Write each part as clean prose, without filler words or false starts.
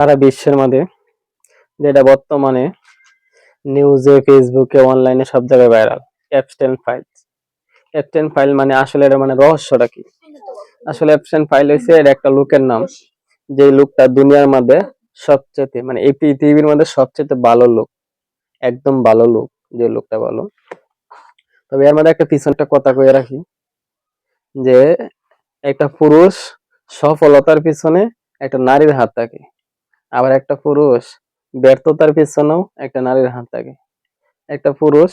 সারা বিশ্বের মধ্যে, যেটা বর্তমানে নিউজে, ফেসবুকে, অনলাইনে সব জায়গায় viral. Epstein file. Epstein file মানে আসলে এটা মানে রহস্যটা কি? আসলে এপস্টেইন ফাইল হইছে এটা একটা লোকের নাম, যে লোকটা দুনিয়ার মধ্যে সবচেয়ে মানে এই পৃথিবীর মধ্যে সবচেয়ে ভালো লোক, একদম ভালো লোক, যে লোকটা ভালো। তবে এর মধ্যে একটা পিছনটা কথা কয়ে রাখি, যে একটা পুরুষ সফলতার পিছনে একটা নারীর হাত থাকে, আবার একটা পুরুষ ব্যর্থতার পিছনেও একটা নারীর হাত থাকে, একটা পুরুষ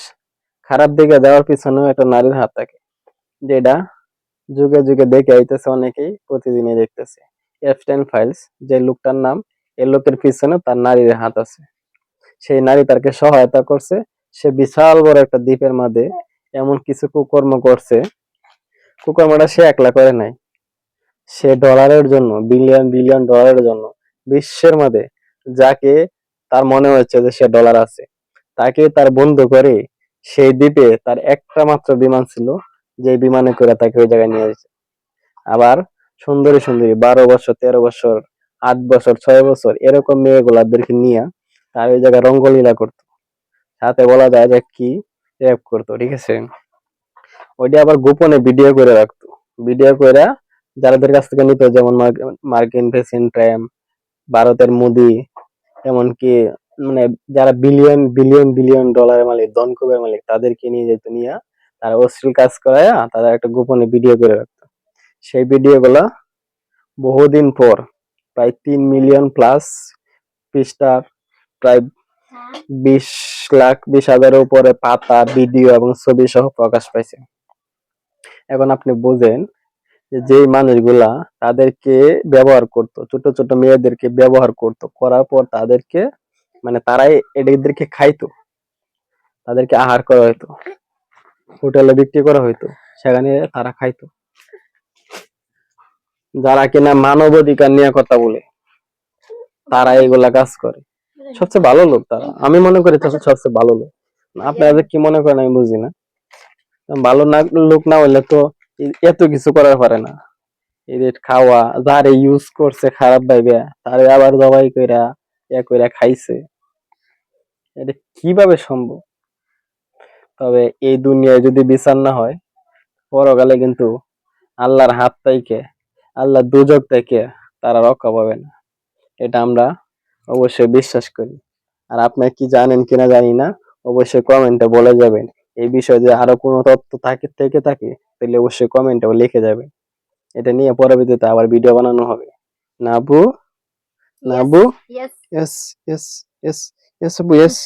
খারাপ দিকে যাওয়ার পিছনেও একটা নারীর হাত থাকে, যেটা যুগে যুগে দেখে আইতেছে, অনেকেই প্রতিদিনই দেখতেছে। এপস্টেইন ফাইলস যে লোকটার নাম, এই লোকের পিছনে তার নারীর হাত আছে। সেই নারী তাকে সহায়তা করছে। সে বিশাল বড় একটা দ্বীপের মাঝে এমন কিছু কুকর্ম করছে। কুকর্মটা সে একলা করে নাই, সে ডলারের জন্য, বিলিয়ন বিলিয়ন ডলারের জন্য বিশ্বের মধ্যে যাকে তার মনে হচ্ছে যে সে ডলার আছে, তাকে তার বন্ধু করে সেই দ্বীপে তার একটা মাত্র বিমান ছিল, যে বিমানে করে তাকে ওই জায়গায় নিয়ে গেছে। আবার সুন্দরী সুন্দরী 12 বছর, 13 বছর, 8 বছর, 6 বছর এরকম মেয়েগুলাদেরকে নিয়ে তার ওই জায়গায় রঙ্গলীলা করতো, সাথে বলা যায় যে কি রেপ করতো, ঠিক আছে। ওইটা আবার গোপনে ভিডিও করে রাখতো, ভিডিও করে যাদের কাছ থেকে নিত, যেমন মার্কিন প্রেসিডেন্ট ট্রাম্প, ভারতের মোদি, এমনকি মানে যারা বিলিয়ন বিলিয়ন বিলিয়ন ডলারের মালিক, ধনকুবের মালিক, তাদেরকে নিয়ে যেত, নিয়ে তারা অশ্লীল কাজ করায়া তারা একটা গোপনে ভিডিও করে রাখতো। সেই ভিডিও গুলা বহুদিন পর প্রায় 3 মিলিয়ন প্লাস পৃষ্ঠার, প্রায় 20,20,000-এর উপরে পাতা, ভিডিও এবং ছবি সহ প্রকাশ পাইছে। এখন আপনি বোঝেন যে যেই মানুষগুলা তাদেরকে ব্যবহার করত, ছোট ছোট মেয়েদেরকে ব্যবহার করত, করার পর তাদেরকে মানে তারাই এদেরকে খাইতো, তাদেরকে আহার করা হইতো, হোটেলে বিক্রি করা হইতো, সেখানে তারা খাইতো। যারা কিনা মানবাধিকার নিয়ে কথা বলে, তারা এগুলা কাজ করে। সবচেয়ে ভালো লোক তারা, আমি মনে করি তারা সবচেয়ে ভালো লোক। আপনারা কি মনে করেন আমি বুঝি না। ভালো না লোক না হলে তো এত কিছু করার পারে না। এদের খাওয়া, যারে ইউজ করছে খারাপ ভাইবে, তারে আবার জবাই কইরা কইরা খাইছে, এটা কিভাবে সম্ভব? তবে এই দুনিয়ায় যদি বিচার না হয়, পরকালে কিন্তু আল্লাহর হাত থেকে, আল্লাহ দুজক থেকে তারা রক্ষা পাবে না, এটা আমরা অবশ্যই বিশ্বাস করি। আর আপনারা কি জানেন কিনা জানি না, অবশ্যই কমেন্টে বলে যাবেন। এই বিষয়ে যে আরো কোনো তথ্য থেকে থাকে, তাহলে অবশ্যই কমেন্টে লিখে যাবেন। এটা নিয়ে পরবর্তীতে আবার ভিডিও বানানো হবে। না আপু? না Yes, আপু? yes. Yes, yes, yes, yes আপু, ইয়েস।